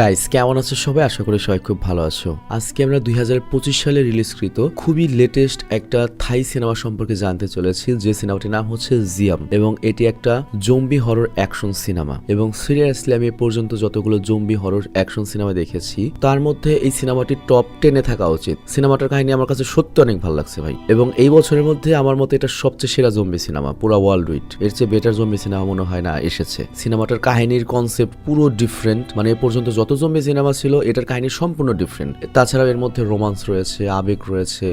Guys কেমন আছো সবাই? আশা করি সবাই খুব ভালো আছো। আজকে আমরা 2025 সালে রিলিজকৃত খুবই লেটেস্ট একটা থাই সিনেমা সম্পর্কে জানতে চলেছি, যে সিনেমাটির নাম হচ্ছে জিয়াম এবং এটি একটা জম্বি হরর অ্যাকশন সিনেমা। এবং সিরিয়াসলি আমি এ পর্যন্ত যতগুলো জম্বি হরর অ্যাকশন সিনেমা দেখেছি তার মধ্যে এই সিনেমাটি টপ 10-এ থাকা উচিত। সিনেমাটার কাহিনী আমার কাছে সত্যি অনেক ভালো লাগছে ভাই, এবং এই বছরের মধ্যে আমার মতে এটা সবচেয়ে সেরা জম্বি সিনেমা পুরো ওয়ার্ল্ড উইড। এর চেয়ে বেটার জম্বি সিনেমা মনে হয় না এসেছে। সিনেমাটার কাহিনীর কনসেপ্ট পুরো ডিফারেন্ট, মানে এ পর্যন্ত যত জম্বি সিনেমা ছিল এটার কাহিনী সম্পূর্ণ ডিফারেন্ট। তাছাড়াও এর মধ্যে রোমান্স রয়েছে, আবেগ রয়েছে,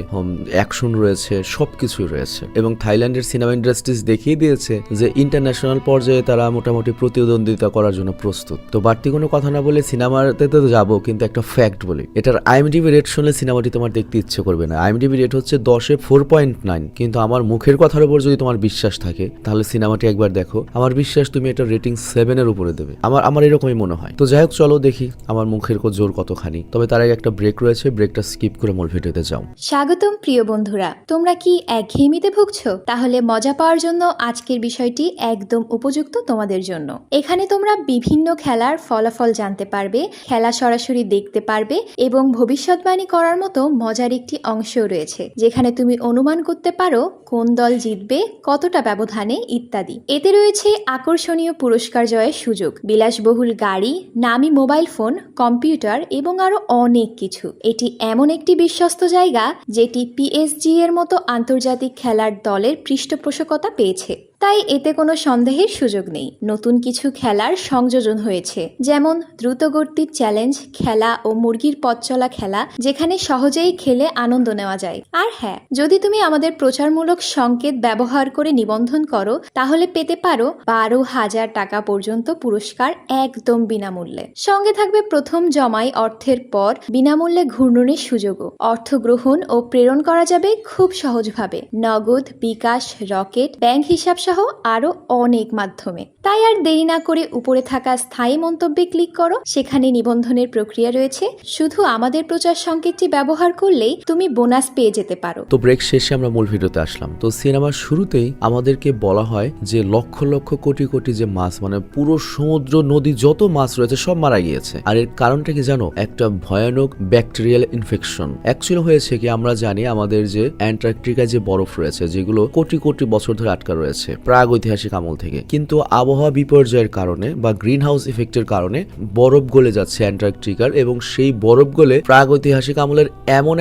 অ্যাকশন রয়েছে, সবকিছুই রয়েছে। এবং থাইল্যান্ডের সিনেমা ইন্ডাস্ট্রিজ দেখিয়ে দিয়েছে যে ইন্টারন্যাশনাল পর্যায়ে তারা মোটামুটি প্রতিদ্বন্দ্বিতা করার জন্য প্রস্তুত। তো বাড়তি কোনো কথা না বলে সিনেমাতে তো যাবো, কিন্তু একটা ফ্যাক্ট বলি, এটার আইএমডিবি রেট শুনলে সিনেমাটি তোমার দেখতে ইচ্ছে করবে না। আইএমডিবি রেট হচ্ছে 10-এ 4.9, কিন্তু আমার মুখের কথার উপর যদি তোমার বিশ্বাস থাকে তাহলে সিনেমাটি একবার দেখো। আমার বিশ্বাস তুমি এটা রেটিং 7-এর উপরে দেবে, আমার এরকমই মনে হয়। তো যাই হোক, চলো দেখি আমার মুখের জোর কতখানি। তবে তার আগে একটা ব্রেক রয়েছে, ব্রেকটা স্কিপ করে মূল ভিডিওতে যাও। স্বাগতম প্রিয় বন্ধুরা, তোমরা কি একঘেয়েমিতে ভুগছো? তাহলে মজা পাওয়ার জন্য আজকের বিষয়টি একদম উপযুক্ত তোমাদের জন্য। এখানে তোমরা বিভিন্ন খেলার ফলাফল জানতে পারবে, খেলা সরাসরি দেখতে পারবে এবং ভবিষ্যৎবাণী করার মতো মজার একটি অংশও রয়েছে, যেখানে তুমি অনুমান করতে পারো কোন দল জিতবে, কতটা ব্যবধানে ইত্যাদি। এতে রয়েছে আকর্ষণীয় পুরস্কার জয়ের সুযোগ, বিলাসবহুল গাড়ি, নামি মোবাইল ফোন, কম্পিউটার এবং আরো অনেক কিছু। এটি এমন একটি বিশ্বস্ত জায়গা যেটি পিএসজি এর মতো আন্তর্জাতিক খেলার দলের পৃষ্ঠপোষকতা পেয়েছে, তাই এতে কোনো সন্দেহের সুযোগ নেই। নতুন কিছু খেলার সংযোজন হয়েছে, যেমন দ্রুতগতির চ্যালেঞ্জ খেলা ও মুরগির পথ চলা খেলা, যেখানে সহজেই খেলে আনন্দ নেওয়া যায়। আর হ্যাঁ, যদি তুমি আমাদের প্রচারমূলক সংকেত ব্যবহার করে নিবন্ধন করো তাহলে পেতে পারো 12,000 টাকা পর্যন্ত পুরস্কার একদম বিনামূল্যে। সঙ্গে থাকবে প্রথম জমাই অর্থের পর বিনামূল্যে ঘূর্ণনের সুযোগও। অর্থ গ্রহণ ও প্রেরণ করা যাবে খুব সহজভাবে, নগদ, বিকাশ, রকেট, ব্যাংক হিসাব সহ আরো অনেক মাধ্যমে। তাই আর দেরি না করে উপরে থাকা স্থায়ী মন্তব্যে ক্লিক করো, সেখানে নিবন্ধনের প্রক্রিয়া রয়েছে। শুধু আমাদের প্রচার সংকেতটি ব্যবহার করলেই তুমি বোনাস পেয়ে যেতে পারো। তো ব্রেক শেষে আমরা মূল ভিডিওতে আসলাম। তো সিনেমার শুরুতেই আমাদেরকে বলা হয় যে লক্ষ লক্ষ কোটি কোটি যে মাছ, মানে পুরো সমুদ্র নদী যত মাছ রয়েছে সব মারা গিয়েছে। আর এর কারণটা কি জানো? একটা ভয়ানক ব্যাকটেরিয়াল ইনফেকশন। অ্যাকচুয়ালি হয়েছে কি, আমরা জানি আমাদের যে অ্যান্টার্কটিকায় যে বরফ রয়েছে, যেগুলো কোটি কোটি বছর ধরে আটকা রয়েছে প্রাগ ঐতিহাসিক আমল থেকে, কিন্তু আবহাওয়া বিপর্যয়ের কারণে বা গ্রিন হাউস ইফেক্টের কারণে বরফ গলে যাচ্ছে অ্যান্টার্কটিকার, এবং সেই বরফ গলে প্রাগ ঐতিহাসিক আমলের এমন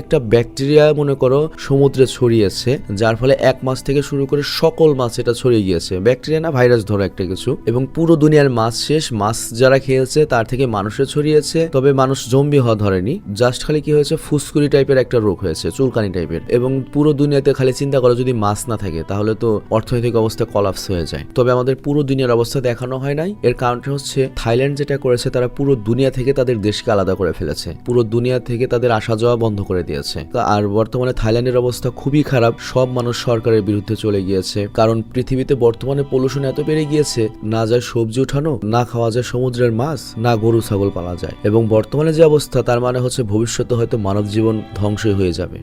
একটা ব্যাকটেরিয়া মনে করো সমুদ্রে ছড়িয়েছে, যার ফলে 1 মাস থেকে শুরু করে সকল মাছ এটা ছড়িয়ে গিয়েছে। ব্যাকটেরিয়া না, ভাইরাস ধরো একটা কিছু, এবং পুরো দুনিয়ার মাছ শেষ। মাছ যারা খেয়েছে তার থেকে মানুষে ছড়িয়েছে, তবে মানুষ জম্বি হওয়া ধরেনি, জাস্ট খালি কি হয়েছে, ফুসকুড়ি টাইপের একটা রোগ হয়েছে, চুলকানি টাইপের। এবং পুরো দুনিয়াতে খালি চিন্তা করো, যদি মাছ না থাকে তাহলে তো অর্থনৈতিক অবস্থা কলাপস হয়ে যায়। তবে আমাদের পুরো দুনিয়ার অবস্থা দেখানো হয় নাই। এর কারণটা হচ্ছে থাইল্যান্ড যেটা করেছে, তারা পুরো দুনিয়া থেকে তাদের দেশকে আলাদা করে ফেলেছে, পুরো দুনিয়া থেকে তাদের আসা যাওয়া বন্ধ করে দিয়েছে। আর বর্তমানে থাইল্যান্ডের অবস্থা খুবই খারাপ। সব মানুষ সরকারের বিরুদ্ধে চলে গিয়েছে, কারণ পৃথিবীতে বর্তমানে পলিউশন এত বেড়ে গিয়েছে, না যায় সবজি উঠানো, না খাওয়া যায় সমুদ্রের মাছ, না গরু ছাগল পালা যায়। এবং বর্তমানে যে অবস্থা, তার মানে হচ্ছে ভবিষ্যতে হয়তো মানব জীবন ধ্বংসই হয়ে যাবে।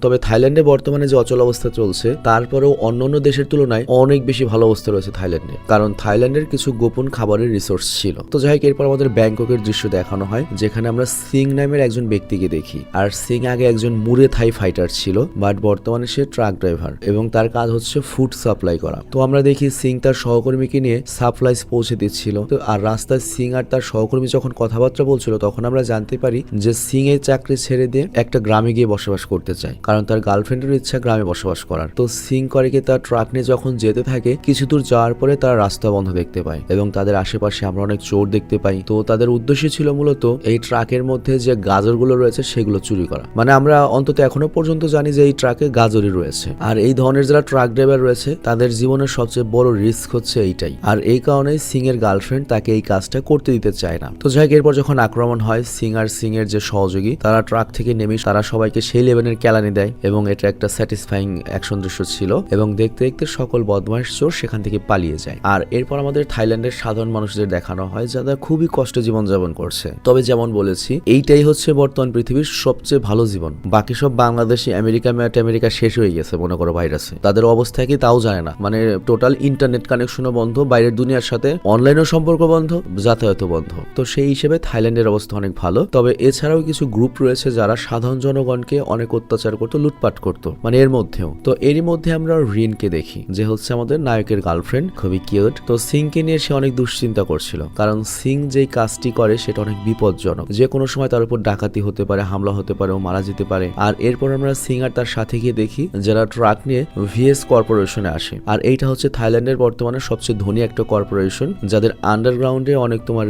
তবে থাইল্যান্ডে বর্তমানে যে অচল অবস্থা চলছে, তারপরেও অন্যান্য দেশের তুলনায় অনেক বেশি ভালো অবস্থা রয়েছে থাইল্যান্ডে, কারণ থাইল্যান্ডের কিছু গোপন খাবারের রিসোর্স ছিল। তো যাই হোক, এরপর আমাদের ব্যাংককের দৃশ্য দেখানো হয়, যেখানে আমরা সিং নামের একজন ব্যক্তিকে দেখি। আর সিং আগে একজন মুরে থাই ফাইটার ছিল, বাট বর্তমানে সে ট্রাক ড্রাইভার এবং তার কাজ হচ্ছে ফুড সাপ্লাই করা। তো আমরা দেখি সিং তার সহকর্মীকে নিয়ে সাপ্লাইজ পৌঁছে দিচ্ছিল। তো আর রাস্তায় সিং আর তার সহকর্মী যখন কথাবার্তা বলছিল, তখন আমরা জানতে পারি যে সিং এই চাকরি ছেড়ে দিয়ে একটা গ্রামে গিয়ে বসবাস করতে চায়, কারণ তার গার্লফ্রেন্ডের ইচ্ছা গ্রামে বসবাস করার। তো সিং করে কি, তার ট্রাক নিয়ে যখন যেতে থাকে, কিছু দূর যাওয়ার পরে তার রাস্তা বন্ধ দেখতে পায় এবং তাদের আশেপাশে আমরা অনেক চোর দেখতে পাই। তো তাদের উদ্দেশ্য ছিল মূলত এই ট্রাকের মধ্যে যে গাজরগুলো রয়েছে সেগুলো চুরি করা। মানে আমরা অন্তত এখনো পর্যন্ত জানি যে এই ট্রাকে গাজরই রয়েছে। আর এই ধরনের যারা ট্রাক ড্রাইভার রয়েছে, তাদের জীবনের সবচেয়ে বড় রিস্ক হচ্ছে এইটাই। আর এই কারণেই সিং এর গার্লফ্রেন্ড তাকে এই কাজটা করতে দিতে চায় না। তো যাই হোক, এরপর যখন আক্রমণ হয়, সিং আর সিং এর যে সহযোগী, তারা ট্রাক থেকে নেমে তারা সবাইকে সেই লেভেলের কেলানি দেয়, এবং এটা একটা স্যাটিসফাইং অ্যাকশন দৃশ্য ছিল। এবং দেখতে দেখতে সকল বদমাইশ চোর সেখান থেকে পালিয়ে পালিয়ে যায়। আর এরপর আমাদের থাইল্যান্ডের সাধারণ মানুষদের দেখানো হয় যারা খুবই কষ্টে জীবনযাপন করছে। তবে যেমন বলেছি, এইটাই হচ্ছে বর্তমান পৃথিবীর সবচেয়ে ভালো জীবন। বাকি সব বাংলাদেশি আমেরিকা শেষ হয়ে গেছে মনে করো ভাইরাসে, তাদের অবস্থা কি তাও জানে না। মানে টোটাল ইন্টারনেট কানেকশনও বন্ধ, বাইরের দুনিয়ার সাথে অনলাইনও সম্পর্ক বন্ধ, যাতায়াতও বন্ধ। তো সেই হিসেবে থাইল্যান্ডের অবস্থা অনেক ভালো। তবে এছাড়াও কিছু গ্রুপ রয়েছে যারা সাধারণ জনগণকে অনেক অত্যাচার করতো, লুটপাট করতো, মানে এর মধ্যেও। তো এরই মধ্যে আমরা রিনকে দেখি, যে হচ্ছে আমাদের নায়কের গার্লফ্রেন্ড, খুবই কিউট। তো সিংকে নিয়ে সে অনেক দুশ্চিন্তা করছিল, কারণ সিং যেই কাজটি করে সেটা অনেক বিপজ্জনক। যে কোনো সময় তার উপর ডাকাতি হতে পারে, হামলা হতে পারে, ও মারা যেতে পারে। আর এরপর আমরা সিং আর তার সাথে গিয়ে দেখি যারা ট্রাক নিয়ে ভিএস কর্পোরেশনে আসে। আর এইটা হচ্ছে থাইল্যান্ডের বর্তমানে সবচেয়ে ধনী একটা কর্পোরেশন, যাদের আন্ডারগ্রাউন্ডে অনেক তোমার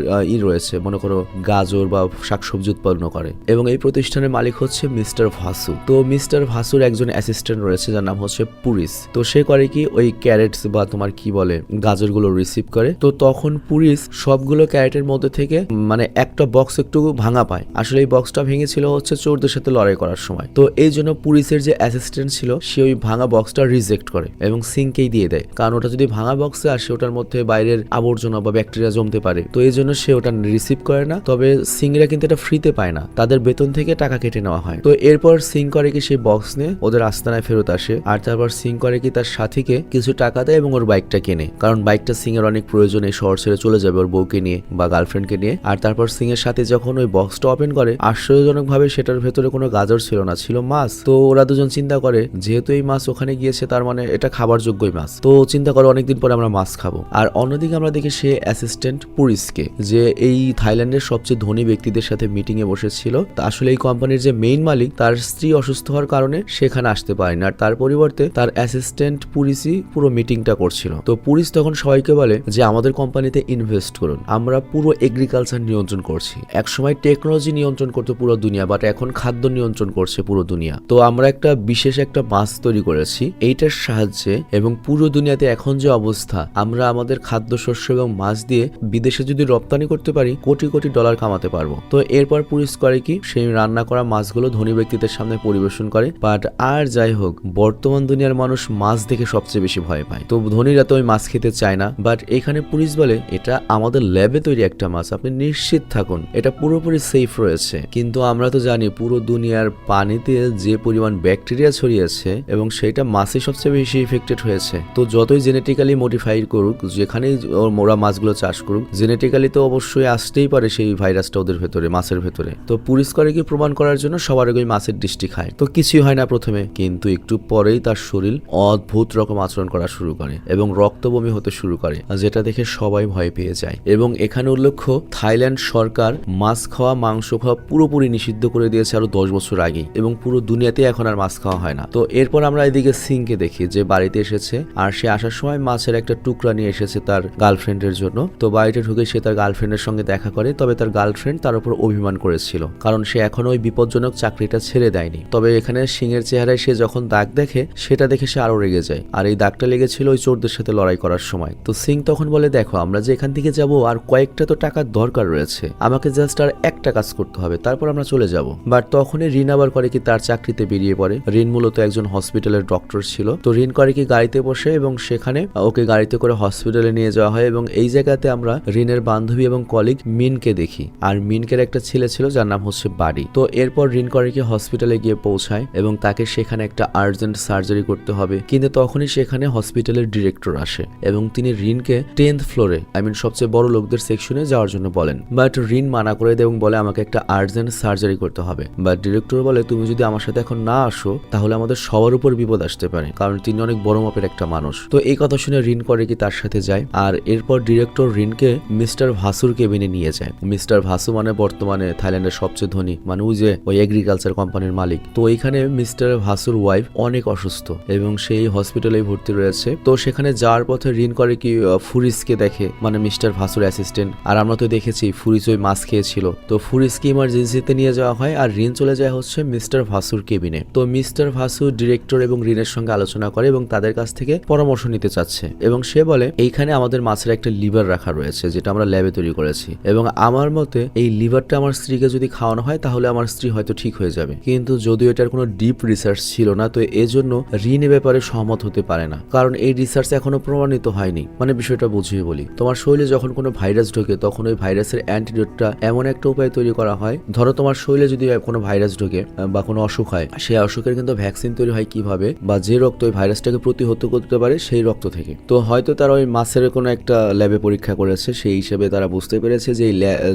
রয়েছে, মনে করো গাজর বা শাকসবজি উৎপন্ন করে। এবং এই প্রতিষ্ঠানের মালিক হচ্ছে মিস্টার ভাসু। তো মিস্টার ভাসুর একজন অ্যাসিস্ট্যান্ট রয়েছে যার নাম হচ্ছে পুরিস। তো সে করে কি, ওই ক্যারেটস বা তোমার কি বলে গাজরগুলো রিসিভ করে। তো তখন পুরিস সবগুলো ক্যারেটের মধ্যে থেকে মানে একটা বক্স একটু ভাঙা পায়। আসলে এই বক্সটা ভেঙেছিল হচ্ছে চোরদের সাথে লড়াই করার সময়। তো এই জন্য পুরিসের যে অ্যাসিস্ট্যান্ট ছিল সে ওই ভাঙা বক্সটা রিজেক্ট করে এবং সিংকেই দিয়ে দেয়, কারণ ওটা যদি ভাঙা বক্সে আসে ওটার মধ্যে বাইরের আবর্জনা বা ব্যাকটেরিয়া জমতে পারে। তো এই জন্য সে ওটা রিসিভ করে না। তবে সিংরা কিন্তু এটা ফ্রিতে পায় না, তাদের বেতন থেকে টাকা কেটে নেওয়া হয়। তো এরপর সিং করে কি সেই বক্স নিয়ে ওদের আস্তানায় ফেরত আসে। আর তারপর সিং করে কি তার সাথীকে কিছু টাকা দেয় এবং ওর বাইকটা কেনে, কারণ বাইকটা সিং এর অনেক প্রয়োজন, এই শহর ছেড়ে চলে যাবে ওর বউকে নিয়ে বা গার্লফ্রেন্ডকে নিয়ে। আর তারপর সিং এর সাথে যখন ওই বক্সটা ওপেন করে, আশ্চর্যজনক ভাবে সেটার ভেতরে কোনো গাজর ছিল না, ছিল মাছ। তো ওরা দুজন চিন্তা করে যেহেতু এই মাছ ওখানে গিয়েছে তার মানে এটা খাবার যোগ্যই মাছ। তো চিন্তা করে অনেকদিন পরে আমরা মাছ খাবো। আর অন্যদিকে আমরা দেখি সে অ্যাসিস্ট্যান্ট পুরিসকে, যে এই থাইল্যান্ডের সবচেয়ে ধনী ব্যক্তিদের সাথে মিটিং এ বসেছিল। আসলে এই কোম্পানির যে মেইন মালিক, তার স্ত্রী অসুস্থ হওয়ার কারণে সেখানে আসতে পারেনি, আর তার পরিবর্তে তার অ্যাসিস্ট্যান্ট পুরিসই পুরো মিটিংটা করছিল। তো পুরিস তখন সবাইকে বলে যে আমাদের কোম্পানিতে ইনভেস্ট করুন, আমরা পুরো এগ্রিকালচার নিয়ন্ত্রণ করছি। একসময় টেকনোলজি নিয়ন্ত্রণ করতো পুরো দুনিয়া, বাট এখন খাদ্য নিয়ন্ত্রণ করছে পুরো দুনিয়া। তো আমরা একটা বিশেষ একটা মাছ তৈরি করেছি এইটার সাহায্যে, এবং পুরো দুনিয়াতে এখন যে অবস্থা, আমরা আমাদের খাদ্যশস্য এবং মাছ দিয়ে বিদেশে যদি রপ্তানি করতে পারি কোটি কোটি ডলার কামাতে পারবো। তো এরপর পুলিশ করে কি, সেই রান্না করা মাছগুলো ধনী ব্যক্তিদের সামনে পরিবেশন করে। বাট আর যাই হোক, বর্তমান দুনিয়ার মানুষ মাছ দেখে সবচেয়ে বেশি ভয় পায়, তো ধনীরা তো ওই মাছ খেতে চায় না। বাট এখানে পুলিশ বলে এটা আমাদের ল্যাবে তৈরি একটা মাছ, আপনি নিশ্চিত থাকুন এটা পুরোপুরি সেফ রয়েছে। কিন্তু আমরা তো জানি পুরো দুনিয়ার পানিতে যে পরিমাণ ব্যাকটেরিয়া ছড়িয়েছে এবং সেটা মাছে সবচেয়ে বেশি ইফেক্টেড হয়েছে। তো যতই জেনেটিক্যালি মডিফাই করুক, যেখানেই ওরা মাছগুলো চাষ করুক, জেনেটিক্যালি তো অবশ্যই আসতেই পারে সেই ভাইরাসটা ওদের ভেতরে, মাছের ভেতরে। তো পুলিশ করে কি, প্রমাণ করার জন্য সবার আগে মাছের ডিশটি খায়। তো কিছুই হয় না প্রথমে, কিন্তু একটু পরেই তার শরীর অদ্ভুত রকম আচরণ করা শুরু করে এবং রক্ত বমি হতে শুরু করে, যেটা দেখে সবাই ভয় পেয়ে যায়। এবং এখানে উল্লেখ্য, থাইল্যান্ড সরকার মাছ খাওয়া, মাংস খাওয়া পুরোপুরি নিষিদ্ধ করে দিয়েছে আরো 10 বছর আগেই, এবং পুরো দুনিয়াতে এখন আর মাছ খাওয়া হয় না। তো এরপর আমরা এদিকে সিংকে দেখি যে বাড়িতে এসেছে, আর সে আসার সময় মাছের একটা টুকরা নিয়ে এসেছে তার গার্লফ্রেন্ডের জন্য। তো বাড়িতে ঢুকে সে তার গার্লফ্রেন্ডের সঙ্গে দেখা করে, তবে তার গার্লফ্রেন্ড তার উপর অভিমান করেছিল, কারণ সে এখনো ওই বিপজ্জনক চাকরিটা ছেড়ে দেয়নি। তবে এখানে সিংয়ের চেহারায় সে যখন দাগ দেখে, সেটা দেখে সে আরো রেগে যায়, আর এই দাগটা লেগেছিল ওই চোরদের সাথে লড়াই করার সময়। তো সিং তখন বলে, দেখো আমরা যে এখান থেকে যাব আর কয়েকটা তো টাকার দরকার রয়েছে, আমাকে জাস্ট আর একটা কাজ করতে হবে, তারপর আমরা চলে যাব। বাট তখনই রিন আবার করে কি তার চাকরিতে বেরিয়ে পড়ে। রিন মূলত একজন হসপিটালের ডক্টর ছিল। তো রিন করে কি গাড়িতে বসে, এবং সেখানে ওকে গাড়িতে করে হসপিটালে নিয়ে যাওয়া হয়। এবং এই জায়গাতে আমরা রিনের বান্ধবী এবং কলিগ মিনকে দেখি, আর মিনকের একটা ছেলে ছিল যার নাম হচ্ছে বাড়ি। তো এরপর রিন করে কি হসপিটালে গিয়ে পৌঁছায় এবং তাকে সেখানে একটা আর্জেন্ট সার্জারি করতে হবে। কিন্তু তখনই সেখানে হসপিটালের ডিরেক্টর আসে এবং তিনি রিনকে 10th ফ্লোরে, সবচেয়ে বড় লোকদের সেকশনে যাওয়ার জন্য বলেন। বাট রিন মানা করে দেয় এবং বলে আমাকে একটা আর্জেন্ট সার্জারি করতে হবে। বাট ডিরেক্টর বলে, তুমি যদি আমার সাথে এখন না আসো তাহলে আমাদের সবার উপর বিপদ আসতে পারে, কারণ তিনি অনেক বড় মাপের একটা মানুষ। তো এই কথা শুনে রিন করে কি তার সাথে যায়, আর এরপর ডিরেক্টর রিনকে মিস্টার ভাসুর কেবিনে নিয়ে যায়। মিস্টার ভাসু মানে বর্তমানে থাইল্যান্ডের সবচেয়ে ধনী, মানে ওই এগ্রিকালচার কোম্পানির মালিক। তো এইখানে মিস্টার ভাসুর ওয়াইফ অনেক অসুস্থ এবং সেই হসপিটালে ভর্তি রয়েছে। তো সেখানে যাওয়ার পথে রিন করে কি ফুরিসকে দেখে, মানে মিস্টার ভাসুর অ্যাসিস্ট্যান্ট। আর আমরা তো দেখেছি ফুরিস ওই মাছ খেয়েছিল। তো ফুরিসকে ইমার্জেন্সিতে নিয়ে যাওয়া হয়, আর রিন চলে যায় হচ্ছে মিস্টার ভাসুর কেবিনে। তো মিস্টার ভাসু ডিরেক্টর এবং রিনের সঙ্গে আলোচনা করে এবং তাদের কাছ থেকে পরামর্শ নিতে চাচ্ছে। এবং সে বলে, এইখানে আমাদের মাছের একটা লিভার রাখা রয়েছে যেটা আমরা ল্যাবে তৈরি করেছি, এবং আমার মতে এই লিভারটা আমার স্ত্রীকে যদি খাওয়ানো হয় তাহলে আমার স্ত্রী হয়তো ঠিক হয়ে যাবে। কিন্তু যদিও এটার কোনো ডিপ রিসার্চ ছিল না, তো এজন্য রিন এ ব্যাপারে সহমত হতে পারে না, কারণ এই রিসার্চ এখনো প্রমাণিত হয়নি। মানে বিষয়টা বুঝিয়ে বলি, তোমার শরীরে যখন কোনো ভাইরাস ঢোকে তখন ওই ভাইরাসের অ্যান্টিডোটটা এমন একটা উপায় তৈরি করা হয়, ধরো তোমার শরীরে যদি কোনো ভাইরাস ঢোকে বা কোনো অসুখ হয়, সেই অসুখের কিন্তু ভ্যাকসিন তৈরি হয় কিভাবে, বা যে রক্ত ওই ভাইরাসটাকে প্রতিহত করতে পারে সেই রক্ত থেকে। তো হয়তো তারা ওই মাছের কোনো একটা ল্যাবে পরীক্ষা করেছে, সেই হিসেবে তারা বুঝতে পেরেছে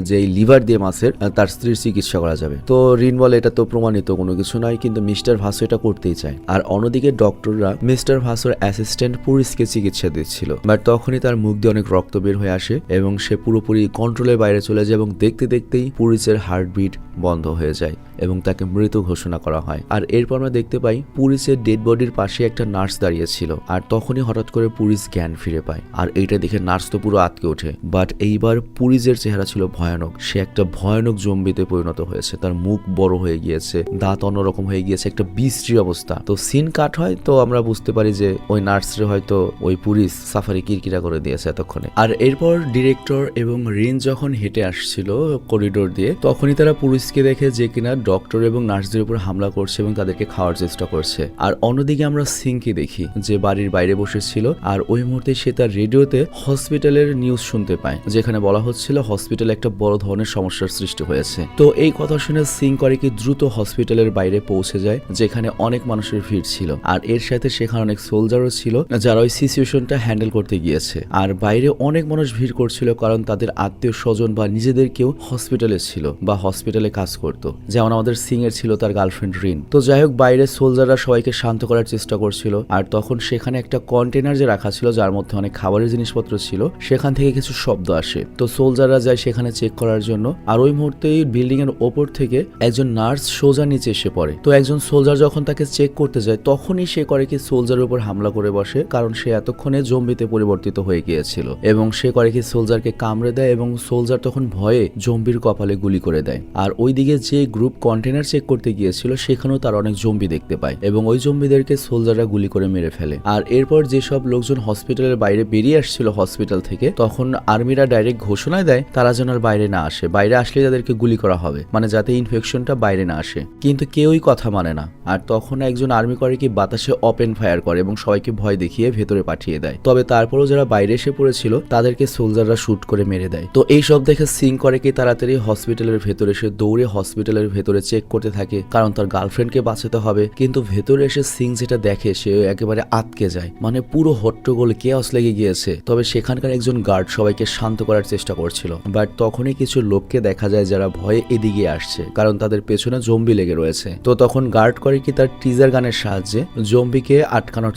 যে এই লিভার দিয়ে মাছের তার স্ত্রীর চিকিৎসা করা যাবে। তো রিন বলে এটা তো প্রমাণিত কোনো কিছু নয়, কিন্তু মিস্টার ভাসো এটা করতেই চায়। আর অন্যদিকে ডক্টররা মিস্টার ভাসোর অ্যাসিস্ট্যান্ট পুরিসকে চিকিৎসা দিচ্ছিল, বাট তখনই তার মুখ দিয়ে অনেক রক্ত বের হয়ে আসে এবং সে পুরোপুরি কন্ট্রোলের বাইরে চলে যায় এবং দেখতে দেখতেই পুরিসের হার্টবিট বন্ধ হয়ে যায় এবং তাকে মৃত ঘোষণা করা হয়। আর এরপর আমরা দেখতে পাই পুরিসের ডেড বডির পাশে একটা নার্স দাঁড়িয়ে ছিল, আর তখনই হঠাৎ করে পুরিস জ্ঞান ফিরে পায়। আর এইটা দেখে নার্স তো পুরো আটকে ওঠে, বাট এইবার পুরিসের চেহারা ছিল ভয়ানক। সে একটা ভয়ানক জম্বিতে পরিণত হয়েছে, তার মুখ বড় হয়ে গিয়েছে, দাঁত অন্যরকম হয়ে গিয়েছে, একটা বিশ্রী অবস্থা। তো সিন কাট হয়, তো আমরা বুঝতে পারি যে ওই নার্সরে হয়তো ওই পুরিস সাফারি কিরকিরা করে দিয়েছে এতক্ষণে। আর এরপর ডিরেক্টর এবং রিন যখন হেঁটে আসছিল করিডোর দিয়ে, তখনই তারা পুলিশকে দেখে যে কিনা ডক্টর এবং নার্সদের উপর হামলা করছে এবং তাদেরকে খাওয়ার চেষ্টা করছে। আর অন্যদিকে আমরা সিংকে দেখি যে বাড়ির বাইরে বসেছিল, আর ওই মুহূর্তে সে তার রেডিওতে হসপিটালের নিউজ শুনতে পায়, যেখানে বলা হচ্ছিল হসপিটালে একটা বড় ধরনের সমস্যার সৃষ্টি হয়েছে। তো এই কথা শুনে সিং করে কি দ্রুত হসপিটালের বাইরে পৌঁছে যায়, যেখানে অনেক মানুষের ভিড় ছিল, আর এর সাথে সেখানে অনেক সোলজারও ছিল যারা ওই সিচুয়েশনটা হ্যান্ডেল করতে গিয়েছে। আর বাইরে অনেক মানুষ ভিড় করছিল, কারণ তাদের আত্মীয় স্বজন বা নিজেদের কেউ হসপিটালে ছিল বা হসপিটালে কাজ করত, যেমন আমাদের সিং এর ছিল তার গার্লফ্রেন্ড রিন। তো যাই হোক, বাইরে সোলজাররা সবাইকে শান্ত করার চেষ্টা করছিল, আর তখন সেখানে একটা কন্টেনার যে রাখা ছিল যার মধ্যে অনেক খাবারের জিনিসপত্র ছিল, সেখান থেকে কিছু শব্দ আসে। তো সোলজাররা যায় সেখানে চেক করার জন্য, আর ওই মুহূর্তেই বিল্ডিং এর ওপর থেকে একজন নার্স সোজা নিচে এসে পড়ে। তো একজন সোলজার যখন তাকে চেক করতে যায়, তখনই সে করে কি সোলজারের উপর হামলা করে বসে, কারণ সে এতক্ষণে জম্বিতে পরিবর্তিত হয়ে গিয়েছিল, এবং সে করে কি সোলজারকে কামড়ে দেয় এবং সোলজার তখন ভয়ে জম্বির কপালে গুলি করে দেয়। আর ওইদিকে যে গ্রুপ কন্টেনার চেক করতে গিয়েছিল সেখানেও তার অনেক জম্বি দেখতে পায় এবং ওই জম্বিদেরকে সোলজাররা গুলি করে মেরে ফেলে। আর এরপর যেসব লোকজন হসপিটালের বাইরে বেরিয়ে আসছিল হসপিটাল থেকে, তখন আর্মিরা ডাইরেক্ট ঘোষণা দেয় তারা যেন আর বাইরে না আসে, বাইরে আসলে তাদেরকে গুলি করা হবে, মানে যাতে ইনফেকশনটা বাইরে না আসে। কিন্তু কেউই কথা মানে না। আর তখন একজন আর্মি করে কি বাতাসে ওপেন ফায়ার করে এবং সবাইকে ভয় দেখিয়ে ভেতরে পাঠিয়ে দেয়। তবে তারপরও যারা বাইরে এসে পড়েছিল তাদেরকে সোলজাররা শুট করে মেরে দেয়। তো এই সব দেখে সিং করে কি তাড়াতাড়ি হসপিটালের ভেতরে এসে দৌড়ে হসপিটালের ভেতরে চেক করতে থাকে, কারণ তার গার্লফ্রেন্ডকে বাঁচাতে হবে। কিন্তু ভেতরে এসে সিং যেটা দেখে, সে একেবারে আটকে যায়, মানে পুরো হট্টগোল কেয়াস লেগে গিয়েছে। তবে সেখানকার একজন গার্ড সবাইকে শান্ত করার চেষ্টা করছিল, বাট তখনই কিছু লোককে দেখা যায় যারা ভয়ে এদিকে আসছে, কারণ তাদের পেছনে জম্বি লেগে রয়েছে। তো তখন গার্ড করে কি তার টিজার গানের সাহায্যে জম্বিকে আটকানোর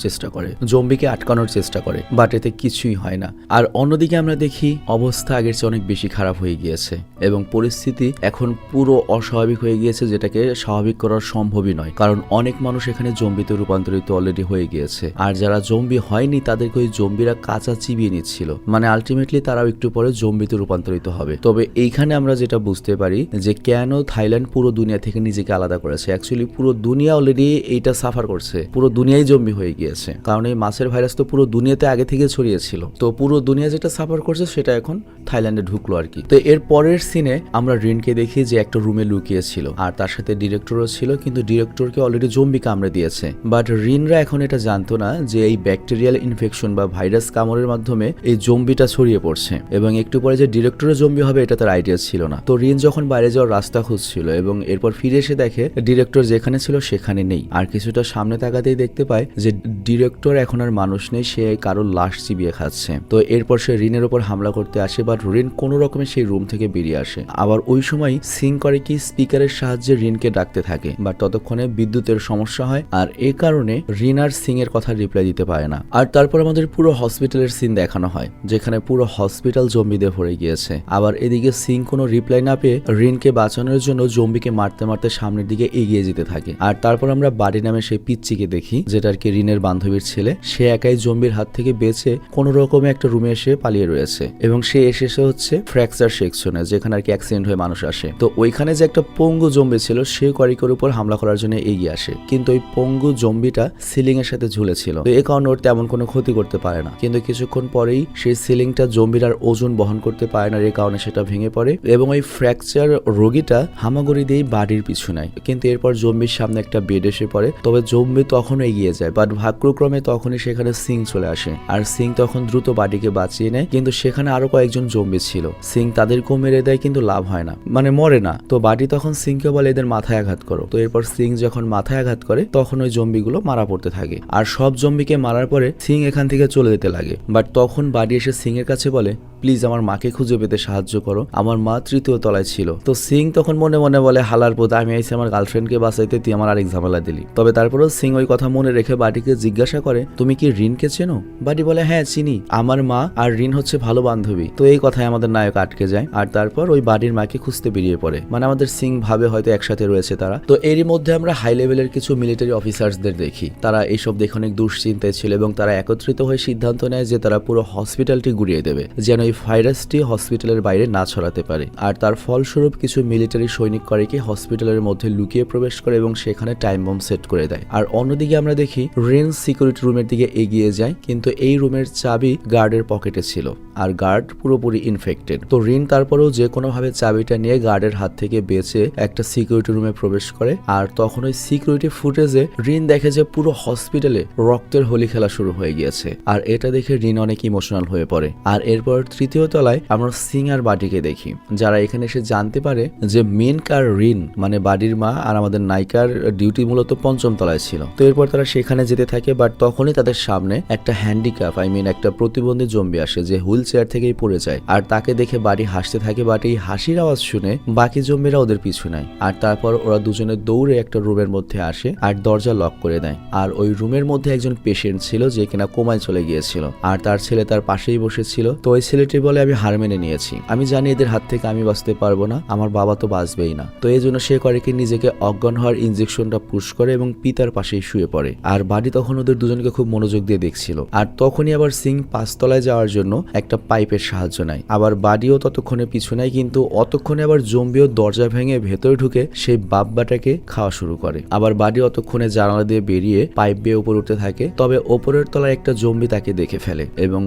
চেষ্টা করে, বাট এতে কিছুই হয় না। আর অন্যদিকে আমরা দেখি অবস্থা আগের চেয়ে অনেক বেশি খারাপ হয়ে গিয়েছে এবং পরিস্থিতি এখন পুরো অস্বাভাবিক হয়ে গিয়েছে, যেটাকে স্বাভাবিক করার সম্ভবই নয়, কারণ অনেক মানুষ এখানে জম্বিতে রূপান্তরিত অলরেডি হয়ে গিয়েছে। আর যারা জম্বি হয়নি তাদেরকে ওই জম্বিরা কাঁচা চিবিয়ে নিচ্ছিল, মানে আলটিমেটলি তারাও একটু পরে জম্বিতে রূপান্তরিত হবে। তবে এইখানে আমরা যেটা বুঝতে পারি যে কেন থাইল্যান্ড পুরো দুনিয়া থেকে নিজেকে আলাদা করেছে। অ্যাকচুয়ালি পুরো দুনিয়া অলরেডি এইটা সাফার করছে, পুরো দুনিয়াই জম্বি হয়ে গিয়েছে, কারণ এই মাছের ভাইরাস তো পুরো দুনিয়াতে আগে থেকে ছড়িয়েছিল। তো পুরো দুনিয়া যেটা সাফার করছে সেটা এখন থাইল্যান্ডে ঢুকলো আর কি। তো এর পরের সিনে আমরা রিনকে দেখি যে একটা রুমে লুকিয়ে ছিল, আর তার সাথে ডিরেক্টরও ছিল, কিন্তু ডিরেক্টরকে অলরেডি জম্বি কামড়ে দিয়েছে। বাট রিনরা এখন এটা জানতো না যে এই ব্যাকটেরিয়াল ইনফেকশন বা ভাইরাস কামড়ের মাধ্যমে এই জম্বিটা ছড়িয়ে পড়ছে, এবং একটু পরে যে ডিরেক্টরের জম্বি হবে এটা তার আইডিয়া ছিল না। তো রিন যখন বাইরে যাওয়ার রাস্তা খুঁজছিল এবং এরপর ফিরে এসে দেখে ডিরেক্টর যেখানে ছিল সেখানে নেই, আর কিছুটা সামনে তাকাতেই দেখতে পায় যে ডিরেক্টর এখন আর মানুষ নেই, সে কারোর লাশ চিবিয়ে খাচ্ছে। তো এরপর সে রিনের উপর হামলা করতে আসে, বাট রিন কোনো রকমে সেই রুম থেকে বেরিয়ে আসে। আবার ওই সময় সিং করে কি স্পিকারের সাহায্যে রিনকে ডাকতে থাকে, বাট ততক্ষণে বিদ্যুতের সমস্যা হয়, আর এই কারণে রিন আর সিং এর কথা রিপ্লাই দিতে পারে না। আর তারপর আমাদের পুরো হসপিটালের সিন দেখানো হয়, যেখানে পুরো হসপিটাল জম্বিতে ভরে গিয়েছে। আবার এদিকে সিং কোনো রিপ্লাই না পেয়ে রিনকে বাঁচানোর জন্য জম্বিকে মারতে মারতে সামনের দিকে এগিয়ে যেতে থাকে। আর তারপর আমরা বাড়ি নামে সেই পিচ্চিকে দেখি, যেটা আর কি রিনের বান্ধবীর ছেলে। সে একাই জম্বির হাত থেকে বেঁচে কোনো রকমে একটা রুমে এসে পালিয়ে রয়েছে, এবং সে এসেছে হচ্ছে ফ্র্যাকচার সেকশনে, যেখানে আর কি অ্যাক্সিডেন্ট হয়ে মানুষ আসে। তো ওইখানে যে একটা পঙ্গু জম্বি ছিল, সে করিকোর উপর হামলা করার জন্য এগিয়ে আসে, কিন্তু ওই পঙ্গু জম্বিটা সিলিং এর সাথে ঝুলেছিল। তো এই কারণে ওর তেমন কোনো ক্ষতি করতে পারে না, কিন্তু কিছুক্ষণ পরেই সেই সিলিংটা জম্বির আর ওজন বহন করতে পারে না, এই কারণে সেটা ভেঙে পড়ে এবং ওই ফ্র্যাকচার রোগীটা হামাগুড়ি দিয়ে বাড়ির পিছু নেয়। কিন্তু এরপর জম্বির সামনে একটা বেড এসে পড়ে, তবে জম্বি তখনও এগিয়ে যায়, বাট ভাগ্যক্রমে তখনই সেখানে সিং চলে আসে। আর সিং তখন দ্রুত বাডিকে বাঁচিয়ে নেয়, কিন্তু সেখানে আরো কয়েকজন জম্বি ছিল। সিং তাদেরকেও মেরে দেয়, কিন্তু লাভ হয় না, মানে মরে না। তো বাডি তখন সিংকে বলে এদের মাথায় আঘাত করো। তো এরপর সিং যখন মাথায় আঘাত করে তখন ওই জম্বিগুলো মারা পড়তে থাকে। আর সব জম্বিকে মারার পরে সিং এখান থেকে চলে যেতে লাগে। বাট তখন বাডি এসে সিং এর কাছে বলে প্লিজ আমার মাকে খুঁজে পেতে সাহায্য করো, আমার মা 3য় তলায় ছিল। তো সিং তখন মনে মনে বলে হালার পোত, আমি আইসি আমার গার্লফ্রেন্ডকে বাঁচাইতে, তুই আমার আরেক ঝামেলা দিলি। তবে তারপরেও সিং ওই কথা মনে রেখে বাডিকে জিজ্ঞাসা করে তুমি কি রিনকে চেনো? বাডি বলে হ্যাঁ চিনি, আমার মা আর রিন হচ্ছে ভালো বান্ধবী। তো এই কথায় আমাদের নায়ক আটকে যায়। আর তারপর ওই বাডির মাকে খুঁজতে বেরিয়ে পড়ে, মানে আমাদের সিং ভাবে হয়তো একসাথে রয়েছে তারা। তো এরই মধ্যে আমরা হাই লেভেলের কিছু মিলিটারি অফিসার্সদের দেখি, তারা এইসব দেখে অনেক দুশ্চিন্তায় ছিল এবং তারা একত্রিত হয়ে সিদ্ধান্ত নেয় যে তারা পুরো হসপিটালটি গুড়িয়ে দেবে, যেন এই ভাইরাসটি হসপিটালের বাইরে না ছড়াতে পারে। আর তার ফলস্বরূপ কিছু মিলিটারি সৈনিক করে কি হসপিটালের মধ্যে লুকিয়ে প্রবেশ করে এবং সেখানে টাইম বম সেট করে দেয়। আর অন্যদিকে আমরা দেখি রেন সিকিউরিটি রুমের দিকে এগিয়ে যায়, কিন্তু এই রুমের চাবি গার্ডের পকেটে ছিল আর গার্ড পুরোপুরি ইনফেক্টেড। তো রিন তারপরেও যে কোনোভাবে চাবিটা নিয়ে গার্ডের হাত থেকে বেঁচে একটা সিকিউরিটি রুমে প্রবেশ করে। আর তখন ওই সিকিউরিটি ফুটেজে রিন দেখে যে পুরো হসপিটালে রক্তের হোলি খেলা শুরু হয়ে গিয়েছে। আর এটা দেখে রিন অনেক ইমোশনাল হয়ে পড়ে। আর এরপর 3য় তলায় আমরা সিং আর বাডিকে দেখি, যারা এখানে এসে জানতে পারে যে মিনক আর রিন মানে বাডির মা আর আমাদের নায়িকার ডিউটি মূলত 5ম তলায় ছিল। তো এরপর তারা সেখানে যেতে থাকে। বাট তখনই তাদের সামনে একটা হ্যান্ডিক্যাপ একটা প্রতিবন্ধী জম্বি আসে, যে হুইল চেয়ার থেকেই পড়ে যায়। আর তাকে দেখে বাডি হাসতে থাকে। বাট এই হাসির আওয়াজ শুনে বাকি জম্বিরা ওদের পিছু নেয়। আর তারপর ওরা দুজনে দৌড়ে একটা রুমের মধ্যে আসে আর দরজা লক করে দেয়। আর ওই রুমের মধ্যে একজন পেশেন্ট ছিল যে কিনা কোমায় চলে গিয়েছিল, আর তার ছেলে তার পাশেই বসেছিল। তো ওই ছেলেটি বলে আমি হার মেনে নিয়েছি, আমি জানি এদের হাত থেকে আমি বাঁচতে পারবো না, আমার বাবা তো বাঁচবেই না। তো এই জন্য সে করে কি নিজেকে অজ্ঞান হওয়ার ইনজেকশনটা পুশ করে এবং পিতার পাশেই শুয়ে পড়ে। আর বাডি তখন ওদের দুজনকে খুব মনোযোগ দিয়ে দেখছিল। আর তখনই আবার সিং 5 তলায় যাওয়ার জন্য একটা পাইপের সাহায্য নেয়। আবার বাডিও ততক্ষণে পিছু নেয়, কিন্তু অতক্ষণে আবার জম্বিও দরজা ভেঙে ভেতরে ঢুকে সেই বাব্বাটাকে খাওয়া শুরু করে। আবার বাডি অতক্ষণে জানালা দিয়ে বেরিয়ে পাইপ বেয়ে উপরে উঠতে থাকে। তবে ওপরের তলায় একটা জম্বি তাকে দেখে ফেলে এবং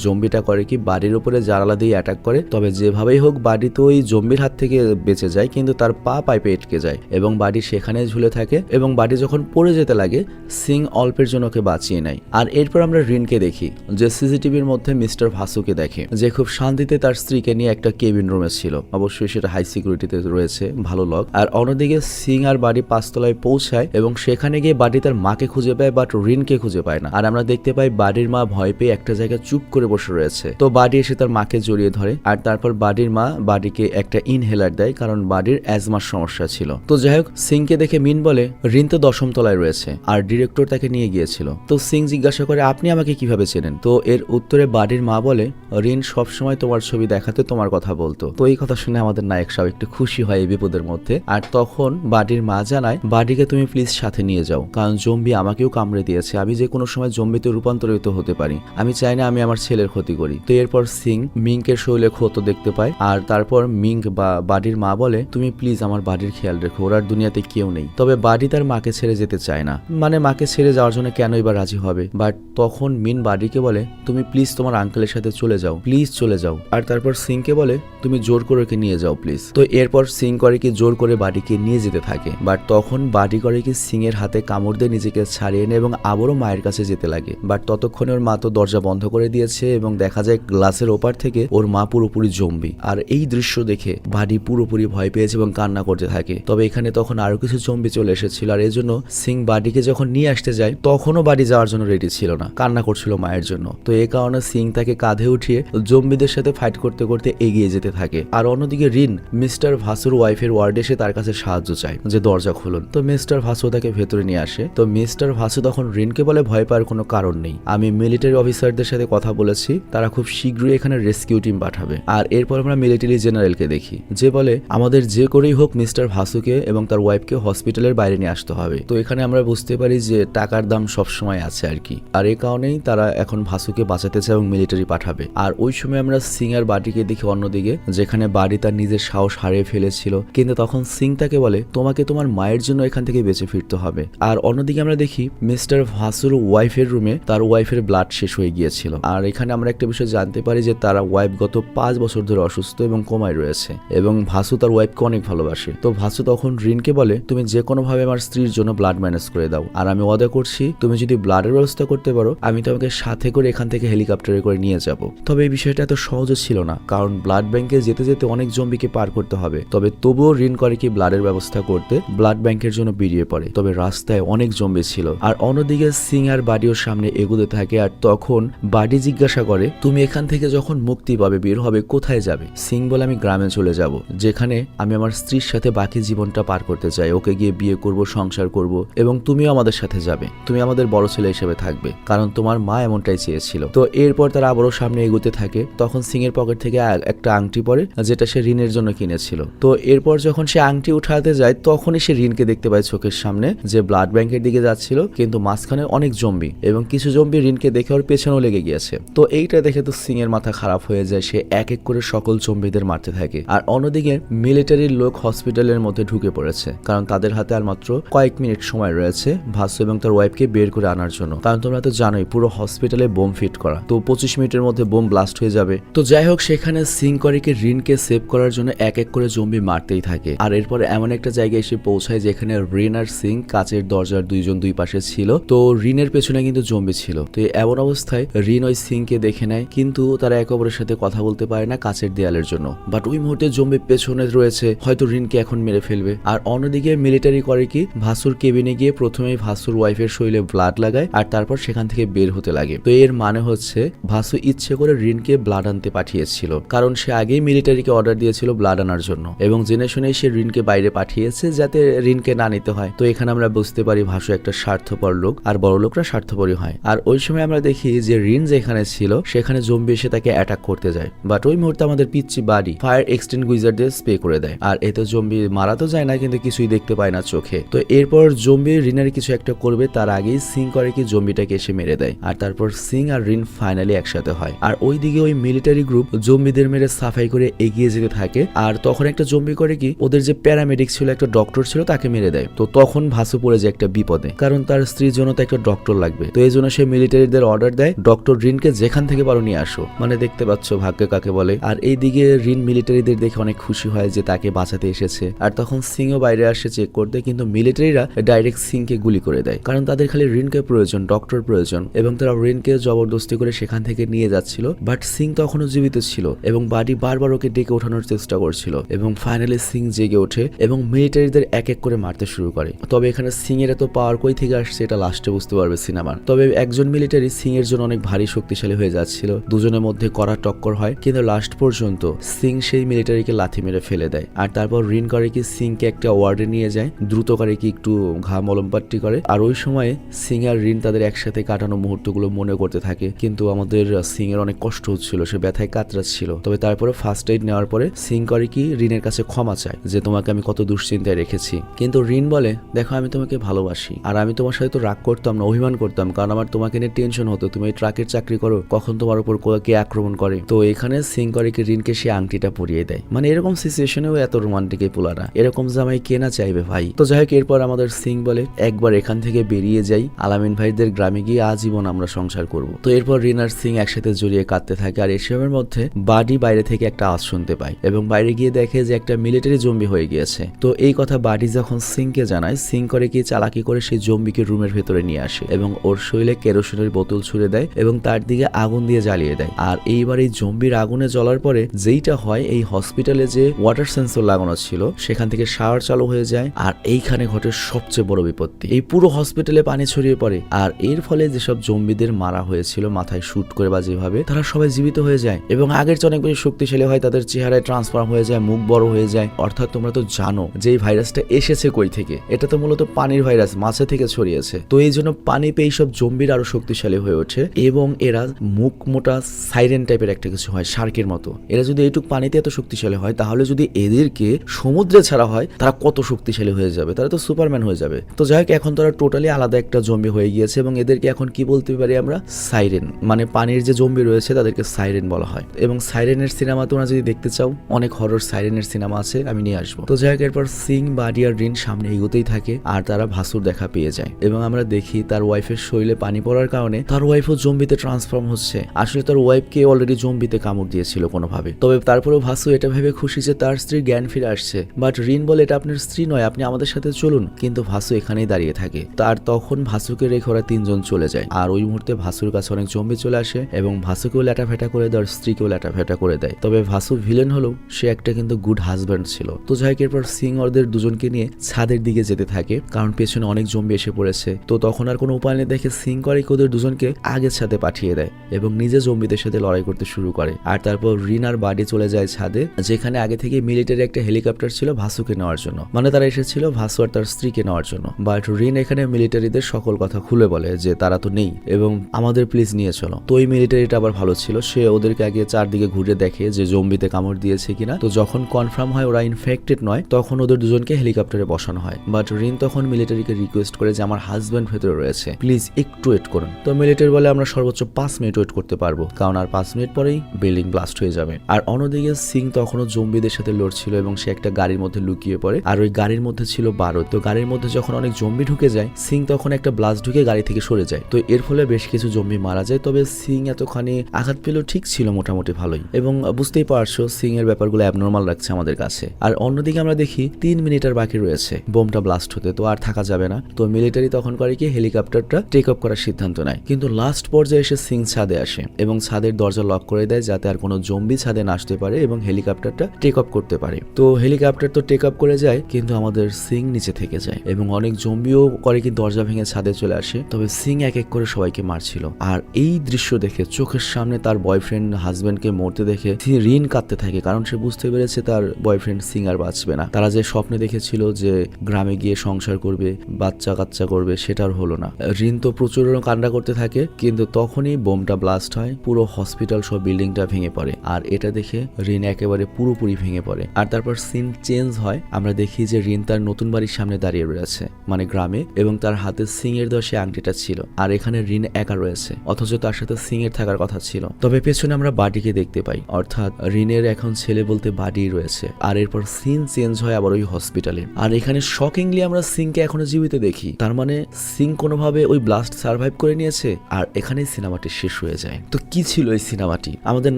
জম্বিটা করে কি বাড়ির উপরে জানালা দিয়ে অ্যাটাক করে। তবে যেভাবেই হোক বাডি তো ওই জম্বির হাত থেকে বেঁচে যায়, কিন্তু তার পা পাইপে আটকে যায় এবং বাডি সেখানে ঝুলে থাকে। এবং বাডি যখন পড়ে যেতে লাগে সিং অল্পের জন্য ওকে বাঁচিয়ে নেয়। আর এরপর আমরা রিনকে দেখি, যে সিসিটিভির মধ্যে মিস্টার ভাসুকে দেখে, যে খুব শান্তিতে তার স্ত্রীকে নিয়ে একটা কেবিন রুমে ছিল। অবশ্যই সেটা হাই সিকিউরিটিতে রয়েছে, ভালো লক। আর অন্যদিকে সিং আর বাডি 5 তলায় পৌঁছায় এবং সেখানে গিয়ে বাডি তার মাকে খুঁজে পায়, বাট রিনকে খুঁজে পায় না। আর আমরা দেখতে পাই বাডির মা ভয় পেয়ে একটা জায়গায় চুপ করে বসে রয়েছে। তো বাডি এসে তার মাকে জড়িয়ে ধরে। আর তারপর বাডির মা বাডিকে একটা ইনহেলার দেয়, কারণ বাডির অ্যাজমার সমস্যা ছিল। তো যাই হোক, সিংকে দেখে মিন বলে রিন তো 10ম তলায় রয়েছে আর ডিরেক্টর তাকে নিয়ে গিয়েছিল। তো সিং জিজ্ঞাসা করে আপনি আমাকে কিভাবে চেনেন? তো এর উত্তরে বাডির মা বলে রিন সবসময় তোমার ছবি দেখাতে তোমার কথা বলতো। তো এই কথা শুনে আমাদের নায়ক সাহেব একটু খুশি হয় এই বিপদের মধ্যে। আর তখন বাডির মা জানায় বাডিকে তুমি প্লিজ সাথে নিয়ে যাও, কারণ জম্বি আমাকেও কামড়ে দিয়েছে, আমি যে কোনো সময় জম্বিতে রূপান্তরিত হতে পারি, আমি চাই না আমি আমার ছেলের ক্ষতি করি। তো এরপর সিং মিঙ্কের শরীরে ক্ষত দেখতে পায়। আর তারপর মিঙ্ক বা বাডির মা বলে তুমি প্লিজ আমার বাড়ির খেয়াল রেখো, ওর আর দুনিয়াতে কেউ নেই। তবে বাডি তার মাকে ছেড়ে যেতে চায় না, মানে মাকে ছেড়ে যাওয়ার জন্য কেনই বা রাজি হবে। বাট তখন মিন বাডিকে বলে তুমি প্লিজ তোমার আঙ্কেলের সাথে চলে যাও, প্লিজ চলে যাও। আর তারপর সিংকে বলে তুমি জোর করে ওকে নিয়ে যাও প্লিজ। তো এরপর সিং করে কি জোর করে বাডিকে নিয়ে যেতে থাকে। বাট তখন বাডি করে কি সিং এর হাতে কামড় দিয়ে নিজেকে ছাড়িয়ে নেয় এবং আবারও মায়ের কাছে যেতে লাগে। বাট ততক্ষণে ওর মা তো দরজা বন্ধ করে দিয়েছে এবং দেখা যায় গ্লাসের ওপার থেকে ওর মা পুরোপুরি জম্বি। আর এই দৃশ্য দেখে বাডি পুরোপুরি ভয় পেয়েছে এবং কান্না করতে থাকে। তবে এখানে তখন আরো কিছু জম্বি চলে এসেছিল। আর এই জন্য সিং বাডিকে যখন নিয়ে আসতে যায় তখনও বাডি যাওয়ার জন্য রেডি ছিল না, কান্না করছিল মায়ের জন্য। তো এই কারণে সিং তাকে কাঁধে উঠিয়ে জম্বিদের সাথে ফাইট করতে করতে এগিয়ে যেতে থাকে। আর অন্যদিকে রিন মিস্টার ভাসুর ওয়াইফের ওয়ার্ডে এসে তার কাছে সাহায্য চায় যে দরজা খুলুন। তো মিস্টার ভাসু তাকে ভেতরে নিয়ে আসে। তো মিস্টার ভাসু তখন রিনকে বলে ভয় পাওয়ার কোনো কারণ নেই, আমি মিলিটারি অফিসারদের সাথে কথা বলেছি, তারা খুব শীঘ্রই এখানে রেস্কিউ টিম পাঠাবে। আর এরপর আমরা মিলিটারি জেনারেলকে দেখি, যে বলে আমাদের যে করেই হোক মিস্টার ভাসুকে এবং তার ওয়াইফকে হসপিটালের বাইরে নিয়ে আসতে হবে। তো এখানে আমরা বুঝতে পারি যে টাকার দাম সবসময় আছে আর কি। আর এই কারণেই তারা এখন ভাসুকে বাঁচাতে চায় এবং মিলিটারি পাঠাবে। আর ওই সময় আমরা সিং আর বাডিকে দেখি অন্যদিকে, যেখানে বাডি তার নিজের সাহস হারিয়ে ফেলেছিল, কিন্তু তখন সিং তাকে বলে তোমাকে তোমার মায়ের জন্য এখান থেকে বেঁচে ফিরতে হবে। আর অন্যদিকে আমরা দেখি মিস্টার ভাসুর ওয়াইফের রুমে তার ওয়াইফের ব্লাড শেষ হয়ে গিয়েছিল। আর এখানে আমরা একটা বিষয় জানতে পারি যে তার ওয়াইফ গত 5 বছর ধরে অসুস্থ এবং কোমায় রয়েছে এবং ভাসু তার ওয়াইফকে অনেক ভালোবাসে। তো ভাসু তখন রিনকে বলে, তুমি যে কোনো ভাবে আমার স্ত্রীর জন্য ব্লাড ম্যানেজ করে দাও, আর আমি ওয়াদা করছি তুমি যদি ব্লাডের ব্যবস্থা করতে পারো আমি তোমাকে সাথে করে এখান থেকে হেলিকপ্টারে করে নিয়ে যাব। তবে এই বিষয়টা এত সহজ ছিল না, কারণ ব্লাড ব্যাংকে যেতে যেতে অনেক জম্বিকে পার করতে হবে। তবে তবুও রিন করে কি ব্লাডের ব্যবস্থা করতে ব্লাড ব্যাংকের জন্য বেরিয়ে পড়ে। তবে রাস্তায় অনেক জম্বি ছিল, আর অন্যদিকে সিং আর বাডিও সামনে এগোতে থাকে। আর তখন বাডি জিজ্ঞাসা করে, তুমি এখান থেকে যখন মুক্তি পাবে বের হবে কোথায় যাবে? সিং বলে, আমি গ্রামে চলে যাব, যেখানে আমি আমার স্ত্রীর সাথে বাকি জীবনটা পার করতে চাই। ওকে গিয়ে বিয়ে করব, সংসার করব, এবং তুমিও আমাদের সাথে যাবে, তুমি আমাদের বড় ছেলে হিসেবে থাকবে, কারণ তোমার মা এমনটাই চেয়েছিল। তো এরপর তারা আবারও সামনে এগোতে থাকে। তখন সিং এর পকেট থেকে একটা আংটি পড়ে, যেটা সে রিনের জন্য কিনেছিল। তো এরপর যখন সে আংটি উঠাতে যায় তখনই সে রিনকে দেখতে পায় চোখের সামনে, যে ব্লাড ব্যাংকের দিকে যাচ্ছিল, কিন্তু মাঝখানে অনেক জম্বি এবং কিছু জম্বি রিনকে দেখে ওর পেছনেও লেগে গিয়েছে। তো এইটা দেখে তো সিং এর মাথা খারাপ হয়ে যায়, সে এক এক করে সকল জম্বিদের মারতে থাকে। আর অন্যদিকে মিলিটারির লোক হসপিটালের মধ্যে ঢুকে পড়েছে, কারণ তাদের হাতে আর মাত্র কয়েক মিনিট সময় রয়েছে ভাসু এবং তার ওয়াইফকে বের করে আনার জন্য। কারণ তোমরা তো জানোই পুরো হসপিটালে বোম ফিট করা, তো 25 মিনিটের মধ্যে বোম ব্লাস্ট হয়ে যাবে। তো যাই হোক, সেখানে সিং করিকে রিনকে সেভ করার জন্য এক এক করে জম্বি মারতেই থাকে। আর এরপর এমন একটা জায়গায় এসে পৌঁছায় যেখানে রিন আর সিং কাচের দরজার দুইজন দুই পাশে ছিল। তো রিনের পেছনে কিন্তু জম্বি ছিল। তো এমন অবস্থায় রিন ওই সিংকে দেখে নেয়, কিন্তু তারা একে অপরের সাথে কথা বলতে পারে না কাচের দেয়ালের জন্য। বাট ওই মুহূর্তে জম্বি পেছনে রয়েছে, হয়তো রিনকে এখন মেরে ফেলবে। আর অন্যদিকে মিলিটারি করে কি ভাসুর কেবিনে গিয়ে প্রথমেই ভাসুর ওয়াইফের শরীরে ব্লাড লাগায়, আর তারপর সেখান থেকে বের হতে লাগে। তো এর মানে হচ্ছে ভাসু ইচ্ছে করে রিনকে ব্লাড আনতে পাঠিয়েছিল, কারণ সে আগেই মিলিটারিকে অর্ডার দিয়েছিল ব্লাড আনার জন্য, এবং জেনে শুনেই সে রিনকে বাইরে পাঠিয়েছে যাতে রিনকে না নিতে হয়। তো এখানে আমরা বুঝতে পারি ভাসু একটা স্বার্থপর লোক, আর বড় লোকরা স্বার্থপরই হয়। আর ওই সময় আমরা দেখি যে রিন যেখানে ছিল সেখানে জম্বি এসে তাকে অ্যাটাক করতে যায়, বাট ওই মুহূর্তে আমাদের পিচ্চি বাড়ি ফায়ার এক্সটিংগুইজার দিয়ে স্প্রে করে দেয়। আর এতে জম্বি মারা তো যায় না, কিন্তু কিছুই দেখতে পায় না চোখে। তো এরপর জম্বি রিনের কিছু একটা করবে তার আগেই সিং করে কি জম্বিটাকে এসে মেরে দেয়, আর তারপর সিং আর রিন ফাইনালি একসাথে হয়। আর ওইদিকে ওই মিলিটারি গ্রুপ জম্বিদের মেরে সাফাই করে এগিয়ে যেতে থাকে। আর তখন একটা জম্বি করে কি ওদের যে প্যারামেডিক ছিল, একটা ডক্টর ছিল, তাকে মেরে দেয়। তো তখন ভাসু পড়ে যায় একটা বিপদে, কারণ তার স্ত্রীর জন্য তো একটা ডক্টর লাগবে। তো এই জন্য সে মিলিটারিদের অর্ডার দেয়, ডক্টর রিনকে যেখান থেকে পারো নিয়ে আসো। মানে দেখতে পাচ্ছ ভাগ্য কাকে বলে। আর এইদিকে রিন মিলিটারিদের দেখে অনেক খুশি হয় যে তাকে বাঁচাতে এসেছে। আর তখন সিংও বাইরে আসে চেক করতে, কিন্তু মিলিটারিরা ডাইরেক্ট সিংকে গুলি করে দেয়, কারণ তাদের খালি রিনকে প্রয়োজন, ডক্টর প্রয়োজন। এবং তারা রিনকে জবরদস্তি করে সেখান থেকে নিয়ে যাচ্ছিল, বাট সিং তখনও জীবিত ছিল এবং বাড়ি বারবার ওকে ডেকে ওঠানোর চেষ্টা করছিল। এবং ফাইনালি সিং জেগে ওঠে এবং মিলিটারিদের এক এক করে মারতে শুরু করে। তবে এখানে সিং এর এত পাওয়ার কই থেকে আসছে এটা লাস্টে বুঝতে পারবে সিনেমার। তবে একজন মিলিটারি সিং এর জন্য অনেক ভারী শক্তিশালী হয়ে যাচ্ছিল, দুজনের মধ্যে কড়া টক্কর হয়, কিন্তু লাস্ট পর্যন্ত সিং সেই মিলিটারিকে লাথি মেরে ফেলে দেয়। আর তারপর রিন করে কি সিংকে একটা ওয়ার্ডে নিয়ে যায়, দ্রুত করে কি একটু ঘা মলমপাট্টি করে। আর ওই সময় সিং আর রিন তাদের একসাথে কাটানো মুহূর্তগুলো মনে করতে থাকে, কিন্তু আমাদের সিং এর অনেক কষ্ট হচ্ছিল, সে ব্যথায় কাতরাচ্ছিল। তবে তারপরে ফার্স্ট এইড নেওয়ার পরে সিং করে কি রিনের কাছে ক্ষমা চায় যে তোমাকে আমি কত দুশ্চিন্তায় রেখেছি। কিন্তু রিন বলে, দেখো আমি তোমাকে ভালোবাসি, আর আমি তোমার সাথে তো রাগ করতাম না, অভিমান করতাম, কারণ আমার তোমাকে নিয়ে টেনশন হতো, তুমি এই ট্রাকের চাকরি করো, কখন তোমার উপর কে আক্রমণ করে। তো এখানে সিং করে কি রিনকে সে আংটিটা পরিয়ে দেয়। মানে এরকম সিচুয়েশনেও এত রোমান্টিক এই পোলারা, এরকম জামাই কে না চাইবে ভাই। তো যাই হোক, এরপর আমাদের সিং বলে, একবার এখান থেকে বেরিয়ে যাই, আলামিন ভাইদের গ্রামে গিয়ে আজীবন আমরা সংসার করব। তো এরপর রিন আর সিং একসাথে জড়িয়ে কাঁদতে থাকে। আর এসবের মধ্যে বাডি বাইরে থেকে একটা আওয়াজ শুনতে পায় এবং বাইরে গিয়ে দেখে যে একটা মিলিটারি জম্বি হয়ে গিয়েছে। তো এই কথা বাডি যখন সিংকে জানায়, সিং করে কি চালাকি করে সেই জম্বিকে রুমের ভেতরে নিয়ে আসে এবং ওর শরীরে কেরোসিনের বোতল ছুড়ে দেয় এবং তার দিকে আগুন দিয়ে জ্বালিয়ে দেয়। আর এইবার এই জম্বির আগুনে জ্বলার পরে যেইটা হয়, এই হসপিটালে যে ওয়াটার সেন্সর লাগানো ছিল সেখান থেকে শাওয়ার চালু হয়ে যায়। আর এইখানে ঘটে সবচেয়ে বড় বিপত্তি, এই পুরো হসপিটালে পানি ছড়িয়ে পড়ে। আর এর ফলে যেসব জম্বিদের মারা হয়েছিল মাথায় শুট করে বা যেভাবে, তারা সবাই জীবিত হয়ে যায় এবং আগের চেয়ে অনেক বেশি শক্তিশালী হয়, তাদের চেহারায় ট্রান্সফর্ম হয়ে যায়, মুখ বড় হয়ে যায়। অর্থাৎ তোমরা তো জানো যে এই ভাইরাসটা এসেছে কই থেকে, এটা তো মূলত পানির ভাইরাস, মাছে থেকে ছড়িয়েছে। তো এই জন্য পানি পেয়ে সব জম্বির আরো শক্তিশালী হয়ে ওঠে এবং এরা মুখ মোটা সাইরেন টাইপের একটা কিছু হয়, শার্কের মতো। এরা যদি এইটুক পানিতে এত শক্তিশালী হয়, তাহলে যদি এদেরকে সমুদ্রে ছাড়া হয় তারা কত শক্তিশালী হয়ে যাবে, তারা তো সুপারম্যান হয়ে যাবে। তো যাই হোক, এখন তারা টোটালি আলাদা একটা জম্বি হয়ে গিয়েছে এবং এদেরকে এখন কি বলতে পারি আমরা, সাইরেন। মানে পানির যে জম্বি রয়েছে তাদেরকে সাইরেন বলা হয়। এবং সাইরেনের সিনেমা তোমরা যদি দেখতে চাও, অনেক হরর সাইরেনের সিনেমা আছে, আমি নিয়ে আসবো। তো যাই হোক, এরপর সিং, বাডি আর রিন সামনে এগোতেই থাকে আর তারা ভাসুর দেখা পেয়ে যায় এবং আমরা দেখি তার ওয়াইফের শরীরে পানি পড়ার কারণে তার ওয়াইফও জম্বিতে ট্রান্সফর্ম হচ্ছে। আসলে তার ওয়াইফকে ভাসুকে অলরেডি জম্বিতে কামড় দিয়েছিল কোনোভাবে। তবে তারপরেও ভাসু এটা ভেবে খুশি যে তার স্ত্রীর জ্ঞান ফিরে আসছে। বাট রিন বলে এটা আপনার স্ত্রী নয়, আপনি আমাদের সাথে চলুন। কিন্তু ভাসু এখানেই দাঁড়িয়ে থাকে। তার তখন ভাসুকে রেখে ওরা তিনজন চলে যায়। আর ওই মুহূর্তে ভাসুর কাছে অনেক জম্বি চলে আসে এবং ভাসুকেও ল্যাটাফেটা করে দেয়, স্ত্রীকেও ল্যাটাফেটা করে দেয়। তবে ভাসু ভিলেন হলেও সে একটা কিন্তু গুড হাজব্যান্ড ছিল। তো যাই হোক, এরপর সিং ওদের দুজনকে নিয়ে ছাদের দিকে যেতে থাকে, কারণ পেছনে অনেক জম্বি এসে পড়েছে। তো তখন আর কোনো উপায় নেই দেখে সিং করে ওদের দুজনকে আগের ছাদে পাঠিয়ে দেয় এবং নিজে জম্বিদের সাথে লড়াই করতে শুরু করে। আর তারপর রিন আর বাডি চলে যায় ছাদে, যেখানে আগে থেকে মিলিটারি একটা হেলিকপ্টার ছিল ভাসুকে নেওয়ার জন্য। মানে তারা এসেছিল ভাসু আর তার স্ত্রীকে নেওয়ার জন্য। বাট রিন এখানে মিলিটারিদের সকল কথা খুলে বলে যে তারা তো নেই এবং আমাদের প্লিজ নিয়ে চলো। তো এই মিলিটারিটা আবার ভালো ছিল, সে ওদেরকে আগে চারদিকে ঘুরে দেখে যে জম্বিতে কামড় দিয়েছে কিনা। তো যখন কনফার্ম হয় ওরা ইনফেক্টেড নয়, তখন ওদের দুজনকে হেলিকপ্টারে বসানো হয়। বাট রিন তখন মিলিটারিকে রিকোয়েস্ট করে যে আমার হাজব্যান্ড ভেতরে রয়েছে, প্লিজ একটু ওয়েট করুন। তো মিলিটারি বলে আমরা সর্বোচ্চ 5 মিনিট ওয়েট করতে পারবো, কারণ আর 5 মিনিট পরেই বিল্ডিং ব্লাস্ট হয়ে যাবে। আর অন্যদিকে সিং তখনও জম্বিদের সাথে লড়ছিল এবং সে একটা গাড়ির মধ্যে লুকিয়ে পড়ে। আর ওই গাড়ির মধ্যে ছিল বারুদ। তো গাড়ির মধ্যে যখন অনেক জম্বি ঢুকে যায়, সিং তখন একটা ব্লাস্ট ঢুকে গাড়ি থেকে সরে যায়। তো এর ফলে বেশ কিছু জম্বি মারা যায়। তবে সিং এতখানি আঘাত পেলেও ঠিক ছিল মোটামুটি ভালোই। এবং বুঝতেই পারছো সিং এর ব্যাপারগুলো অ্যাবনর্মাল লাগছে আমাদের কাছে। আর অন্যদিকে আমরা দেখি 3 মিনিট আর বাকি রয়েছে বোমটা ব্লাস্ট হতে, তো আর থাকা যাবে না। তো মিলিটারি তখন করে কি হেলিকপ্টারটা টেক অফ করার সিদ্ধান্ত নেয়। কিন্তু লাস্ট পর্যায়ে এসে সিং ছাদে আসে এবং ছাদের দরজা লক করে দেয় যাতে আর কোনো জম্বি ছাদে না আসতে পারে এবং হেলিকপ্টারটা টেক অফ করতে পারে। তো হেলিকপ্টার তো টেক অফ করে যায়, কিন্তু আমাদের সিং নিচে থেকে যায় এবং অনেক জম্বিও করে কি দরজা ভেঙে ছাদে চলে আসে। তবে সিং এক এক করে সবাইকে মারছিল। আর এই দৃশ্য দেখে চোখের সামনে তার বয়ফ্রেন্ড হাজব্যান্ডকে মরতে দেখে রিন কাঁদতে থাকে, কারণ সে বুঝতে পেরেছে তার বয়ফ্রেন্ড সিং আর বাঁচবে না। তারা যে স্বপ্নে দেখেছিল যে গ্রামে গিয়ে সংসার করবে, বাচ্চা কাচ্চা করবে, সেটার হলো না। রিন তো প্রচুর কান্না করতে থাকে, কিন্তু তখনই বোমটা ব্লাস্ট হয়, পুরো হসপিটাল সব বিল্ডিংটা ভেঙে পড়ে। আর এটা দেখে রিন একেবারে পুরোপুরি ভেঙে পড়ে। আর তারপর সিন চেঞ্জ হয়, আমরা দেখি যে রিন তার নতুন বাড়ির সামনে দাঁড়িয়ে রয়েছে, মানে গ্রামে, এবং তার হাতে সিং এর দেওয়া সে আংটিটা ছিল। আর এখানে রিন একা রয়েছে, অথচ তার সাথে সিং এর থাকার কথা ছিল। তবে পেছনে আমরা বাডিকে দেখতে পাই, অর্থাৎ রিনের এখন ছেলে বলতে বাডি রয়েছে। আর এরপর সিন চেঞ্জ হয় আবার ওই হসপিটালে। আর এখানে শকিংলি আমরা সিংকে এখনো জীবিত দেখি, তার মানে সিং কোনোভাবে ওই ব্লাস্ট সার্ভাইভ করে নিয়েছে। আর এখানেই সিনেমাটি শেষ হয়ে যায়। তো কি ছিল এই সিনেমাটি? আমাদের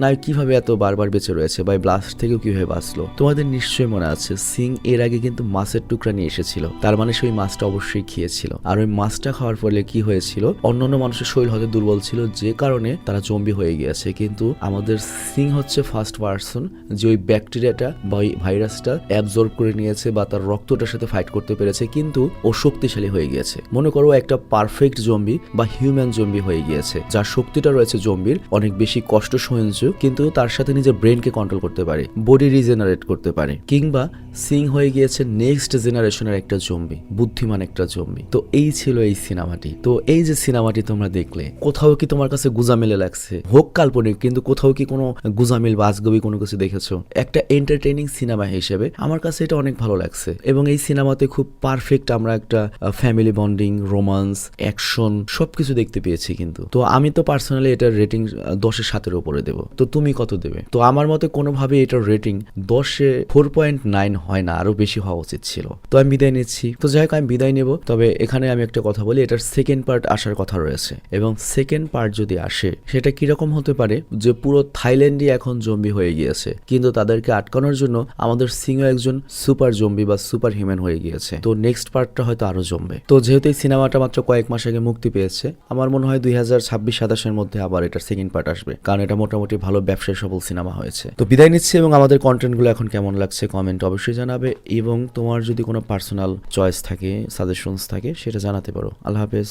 নায়ক কিভাবে এত বারবার বেঁচে রয়েছে বা ব্লাস্ট থেকেও কিভাবে বাঁচলো? তোমাদের নিশ্চয়ই মনে আছে সিং এর আগে কিন্তু মাছের টুকরা নিয়ে এসেছিল, তার মানে সেই মাছটা অবশ্যই খেয়েছিল। আর ওই মাছটা খাওয়ার ফলে কি হয়েছিল, অন্যান্য মানুষের শরীর হয়তো দুর্বল ছিল, যে কারণে তারা জম্বি হয়ে গিয়েছে। কিন্তু আমাদের সিং হচ্ছে ফার্স্ট পার্সন যে ওই ব্যাকটেরিয়াটা বা ওই ভাইরাসটা অ্যাবজর্ব করে নিয়েছে বা তার রক্তটার সাথে ফাইট করতে পেরেছে, কিন্তু ও শক্তিশালী হয়ে গিয়েছে। মনে করো একটা পারফেক্ট জম্বি বা হিউম্যান জম্বি হয়ে গিয়েছে, যার শক্তিটা রয়েছে জম্বির অনেক বেশি কষ্ট সহ্য, কিন্তু তার সাথে নিজের ব্রেনকে কন্ট্রোল করতে পারে, বডি রিজেনারেট করতে পারে। কিংবা সিং হয়ে গিয়েছে নেক্সট জেনারেশনের একটা জম্বি, বুদ্ধিমান একটা জম্বি। তো এই ছিল এই সিনেমাটি। তো এই যে সিনেমাটি তোমরা দেখলে, কোথাও কি তোমার কাছে গুজামিলে লাগছে? হোক কাল্পনিক, কিন্তু কোথাও কি কোনো গুজামিল বা আজগবি কোনো কিছু দেখেছো? একটা এন্টারটেইনিং সিনেমা হিসেবে আমার কাছে এটা অনেক ভালো লাগছে। এবং এই সিনেমাতে খুব পারফেক্ট আমরা একটা ফ্যামিলি বন্ডিং, রোমান্স, অ্যাকশন সবকিছু দেখতে পেয়েছি। কিন্তু তো আমি তো পার্সোনালি এটার রেটিং 10-এর 7-এর উপরে দেবো। তো তুমি কত দেবে? তো আমার মতে কোনোভাবে এটার রেটিং 10-এ 4.9 হয় না, আরো বেশি হওয়া উচিত ছিল। তো আমি বিদায় নিচ্ছি। তো যাই হোক, আমি বিদায় নেব। তবে এখানে আমি একটা কথা বলি, এটার সেকেন্ড পার্ট আসার কথা রয়েছে, এবং সেকেন্ড পার্ট যদি আসে সেটা কিরকম হতে পারে, যে পুরো থাইল্যান্ডই এখন জম্বি হয়ে গিয়েছে, কিন্তু তাদেরকে আটকানোর জন্য আমাদের সিংও একজন সুপার জম্বি বা সুপার হিউম্যান হয়ে গিয়েছে। তো নেক্সট পার্টটা হয়তো আরো জমবে। তো যেহেতু এই সিনেমাটা মাত্র কয়েক মাস আগে মুক্তি পেয়েছে, আমার মনে হয় 2026-27-এর মধ্যে আবার এটার সেকেন্ড পার্ট আসবে, কারণ এটা মোটামুটি ভালো ব্যবসায় সফল সিনেমা হয়েছে। তো বিদায় নিচ্ছি, এবং আমাদের কন্টেন্টগুলো এখন কেমন লাগছে কমেন্ট অবশ্যই জানাবে, এবং তোমার যদি কোনো পার্সোনাল চয়েস থাকে, সাজেশনস থাকে, সেটা জানাতে পারো। আল্লাহ হাফেজ।